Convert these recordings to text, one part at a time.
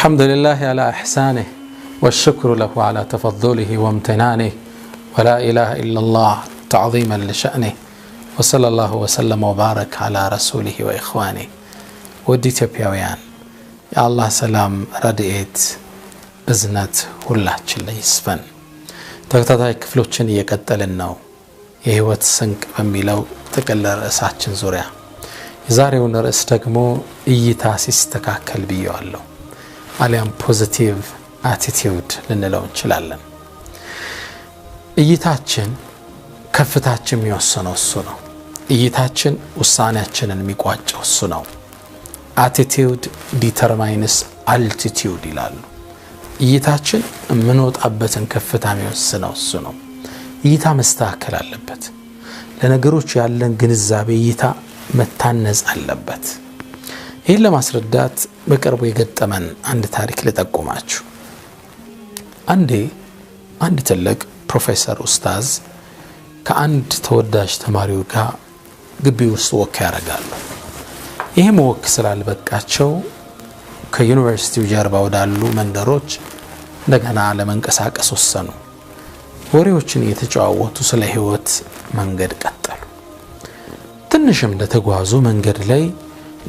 الحمد لله على إحسانه والشكر له على تفضله وامتنانه ولا إله إلا الله تعظيما لشأنه وصلى الله وسلم وبارك على رسوله وإخوانه وديت بيويان يا الله سلام ردئت بزنت والله جل يسفن تكتاتاي كفلوچن እየቀጠልን ነው የህይወት ስንቅ በሚለው ተቀለ ራሳችን ዙሪያ የዛሬውን ርዕስ ደግሞ እይታ ሲስተካከል ብየዋለሁ አሊያም ፖዚቲቭ አቲቲዩድ ልንለው እንችላለን እይታችን ከፍታችን የሚወስነው እሱ ነው እይታችን ውሳኔያችንን የሚቋጨው እሱ ነው attitude determines altitude ይላሉ እይታችን ምንወጣበትን ከፍታ የሚወስነው እሱ ነው እይታ መስተካከል አለበት ለነገሮች ያለን ግንዛቤ እይታ መታነጽ አለበት ይሄን ለማስረዳት በቅርቡ የገጠመን አንድ ታሪክ ልጠቁማችሁ አንድ ትልቅ ፕሮፌሰር ኡስታዝ ከአንድ ተወዳጅ ተማሪው ጋር ግቢ ውስጥ ወክ ያደርጋሉ ይሄም ወክ ስላልበቃቸው ከዩኒቨርሲቲው ጀርባ ወዳሉ መንደሮች እንደገና ለመንቀሳቀስ ወሰኑ ወሬዎችን እየተጫወቱ ስለ ህይወት መንገድ ቀጠሉ ትንሽም እንደተጓዙ መንገድ ላይ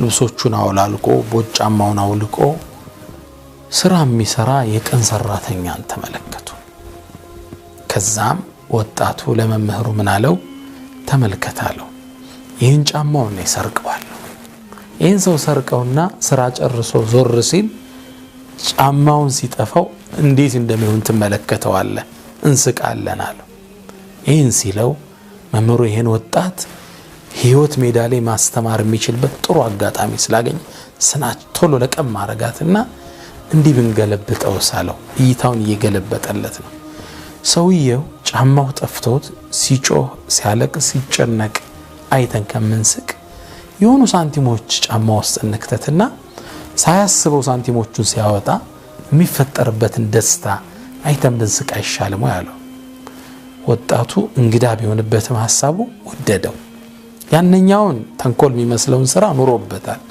ልብሶቹን አውላልቆ ቦጫማውን አውልቆ ስራ የሚሰራ የቀን ሰራተኛን ተመለከቱ ከዛም ወጣቱ ለመምህሩ ምን አለው ተመልከታለው ይህን ጫማውን ነው ሰርቀዋል ይህን ሰው ሰርቀውና ስራ ጨርሶ ዞር ሲል ጫማውን ሲጠፋው እንዴት እንደሚሆን ተመለከተዋል እንስቃለን አለው ይህን ሲለው መምህሩ ይሄን ወጣት ህይወት ሜዳ ላይ ማስተማር የሚችልበት ጥሩ አጋጣሚ ስላገኘ ስናች ቶሎ ለቀም ማረጋትና እንዲህ ብንገለብጠው ሳለው እይታውን እየገለበጠለት ነው ሰውየው ጫማው ጠፍቶት ሲጮህ ሲያለቅስ ሲጨነቅ አይተን ከመንስቅ የሆኑ ሳንቲሞች ጫማ ውስጥ እንክተትና ሳያስበው ሳንቲሞቹን ሲያወጣ የሚፈጠርበትን ደስታ አይተን ብንስቅ አይሻልም ያለው ወጣቱ እንግዳ ቢሆንበትም ሐሳቡ ወደደው ያንኛውን ተንኮል የሚመስለውን ስራ ኑሮበታል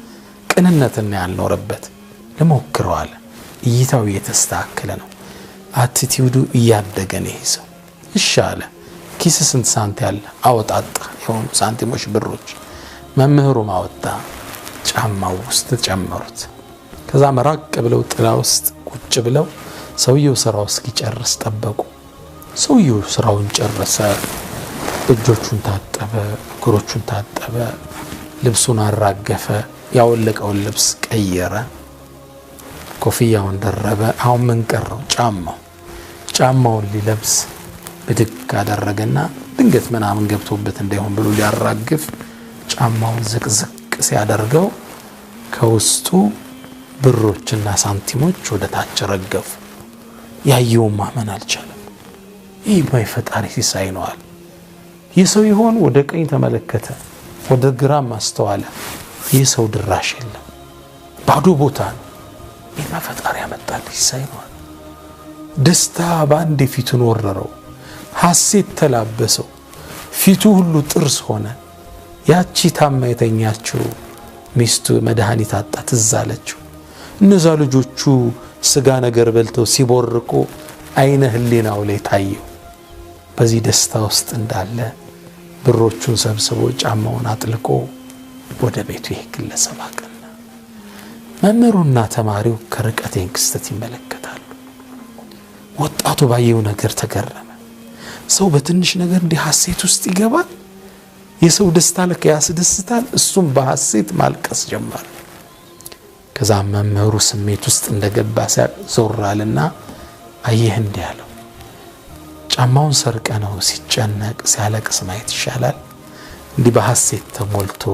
ቅንነትን ያልኖርበት ለሞክረው አለ እይታው የተስተካከለ ነው አቲቲዩዱ እያደገ ነው ይሰው ይሻለ ኪስ ስንት ሳንት ያለ አወጣጣ የሆኑ ሳንቲሞች ብሮች መምህሩ ማወጣ ጫማው ውስጥ ጨመሩት ከዛ መራቅ ብለው ጥላ ውስጥ ቁጭ ብለው ሰውየው ስራው እስኪጨርስ ጠበቁ ሰውየው ስራውን ጨረሰ እጆቹን ታጠበ እግሮቹን ታጠበ ልብሱን አራገፈ ያወለቀውን ልብስ ቀየረ ኮፍያውን ደረበ አሁን ምን ቀረው ጫማውን ሊለብስ በድክ አደረገና ድንገት ምናምን ገብቶበት እንዳይሆን ብሎ ሊያራግፍ ጫማውን ዝቅዝቅ ሲያደርገው ከውስጡ ብሮችና ሳንቲሞች ወደ ታች ረገፉ ያየው ማመን አልቻለም ይህ ባይፈጣሪ ሲሳይ ነው አለ የሰው ይሆን ወደ ቀኝ ተመለከተ ወደ ግራ ማስተዋለ የሰው ድራሽ የለም ባዶ ቦታ ነው ይህ ፈጣሪ ያመጣል ሲሳይ ነው ደስታ ባንዴ ፊቱን ወረረው ሐሴት ተላበሰው ፊቱ ሁሉ ጥርስ ሆነ ያቺ ታማይተኛችሁ ሚስቱ መድኃኒት አጣት እዛለችው እነዛ ልጆቹ ስጋ ነገር በልተው ሲቦርቁ አይነ ህሊናው ላይ ታየው በዚህ ደስታ ውስጥ እንዳለ ብሮቹን ሰብስቦ ጫማውን አጥልቆ ወደ ቤቱ ይግለሰብ አቀና መምህሩና ተማሪው ከርቀቴን ክስተት ይመለከታሉ ወጣቱ ባየው ነገር ተገረመ ሰው በትንሽ ነገር እንዲህ ሐሴት ውስጥ ይገባል የሰው ደስታ ለከ ያስደስታል እሱም በሐሴት ማልቀስ ጀመረ ከዛ መምህሩ ስሜት ውስጥ እንደገባ ዞራልና አየህ እንዲያለው ጫማውን ሰርቀ ነው ሲጨነቅ ሲያለቅስ ማየት ይሻላል እንዲህ በሐሴት ተሞልቶ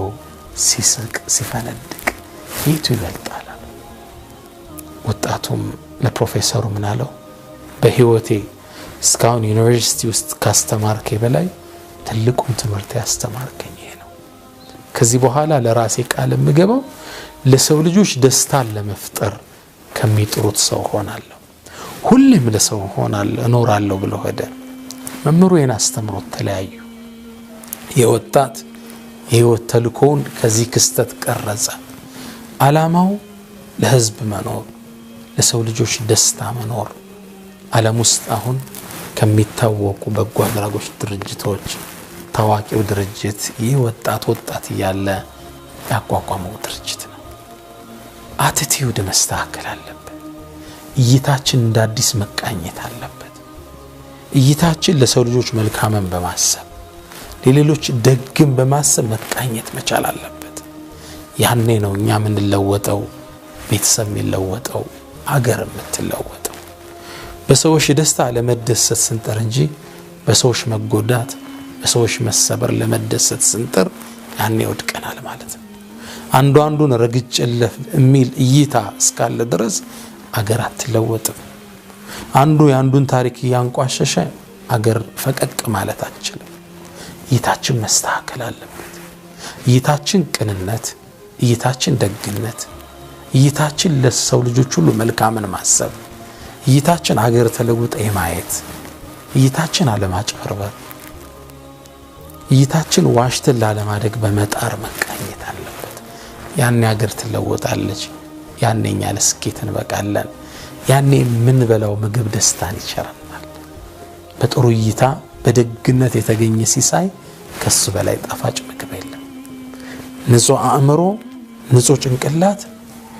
ሲስቅ ሲፈነድቅ የቱ ይበልጣል ወጣቱም ለፕሮፌሰሩ ምን አለው በህይወቴ እስካሁን ዩኒቨርሲቲ ውስጥ ካስተማርከ በላይ ትልቁን ትምህርት ያስተማርከኝ ይሄ ነው ከዚህ በኋላ ለራሴ ቃል ምገባው ለሰው ልጆች ደስታን ለመፍጠር ከሚጥሩት ሰው ሆናለሁ ሁሌም ለሰው ሆናለሁ እኖራለሁ ብሎ ሄደ መምህሩ የና አስተምሮት ተለያዩ የወጣት የህይወት ተልኮውን ከዚህ ክስተት ቀረጸ አላማው ለህዝብ መኖር ለሰው ልጆች ደስታ መኖር ዓለም ውስጥ አሁን ከሚታወቁ በጎ አድራጎት ድርጅቶች ታዋቂው ድርጅት ይህ ወጣት ያለ ያቋቋመው ድርጅት ነው። አቲቲዩድ መስተካከል አለበት። እይታችን እንደ አዲስ መቃኘት አለበት። እይታችን ለሰው ልጆች መልካምን በማሰብ ለሌሎች ደግም በማሰብ መቃኘት መቻል አለበት። ያኔ ነው እኛ ምን ለወጠው ቤተሰብ የሚለወጠው አገር የምትለወጠው። በሰዎች ደስታ ለመደሰት ስንጥር እንጂ በሰዎች መጎዳት በሰዎች መሰበር ለመደሰት ስንጥር ያኔ ወድቀናል ማለት ነው። አንዱን ረግጭልህ የሚል እይታ እስካለ ድረስ አገር አትለወጥም። አንዱ ያንዱን ታሪክ ያንቋሸሸ አገር ፈቀቅ ማለት አትችልም። እይታችን መስተካከል አለበት። እይታችን ቅንነት፣ እይታችን ደግነት፣ እይታችን ለሰው ልጆች ሁሉ መልካምን ማሰብ፣ እይታችን አገር ተለውጣ የማየት፣ እይታችን አለማጭበርበር፣ እይታችን ዋሽተን ላለማደግ በመጣር መቃኘት አለበት። ያኔ አገር ትለወጣለች። ያኔ እኛ ለስኬት እንበቃለን። ያኔ ምን በላው ምግብ ደስታን ይቸረናል። በጥሩ እይታ በደግነት የተገኘ ሲሳይ ከሱ በላይ ጣፋጭ ምግብ የለም። ንጹህ አእምሮ ንጹህ ጭንቅላት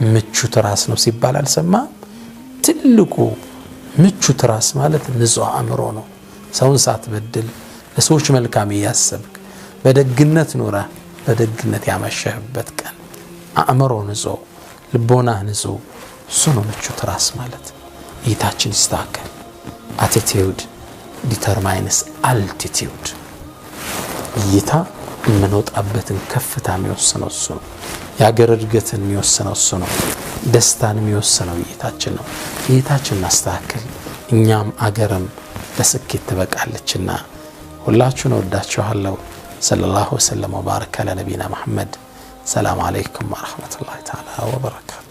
ምቹ ትራስ ነው ሲባል አልሰማም? ትልቁ ምቹ ትራስ ማለት ንጹህ አእምሮ ነው። ሰውን ሳትበድል ለሰዎች መልካም ያሰብክ በደግነት ኑራ በደግነት ያመሸህበት ቀን አእምሮ ንጹህ ልቦና ንጹህ እሱ ነው ምቹ ትራስ ማለት። እይታችን ይስተካከል። attitude determines altitude። እይታ የምንወጣበትን ከፍታ የሚወስነው እሱ ነው። የአገር እድገትን የሚወስነው እሱ ነው። ደስታን የሚወስነው እይታችን ነው። እይታችን ማስተካከል እኛም አገርም ለስኬት ትበቃለችና ሁላችሁን ወዳችኋለሁ። ሰለላሁ ዐለይሂ ወሰለም ወባረከ አለ ነቢና መሐመድ። ሰላም አለይኩም ወራህመቱላሂ ተዓላ ወበረካቱ።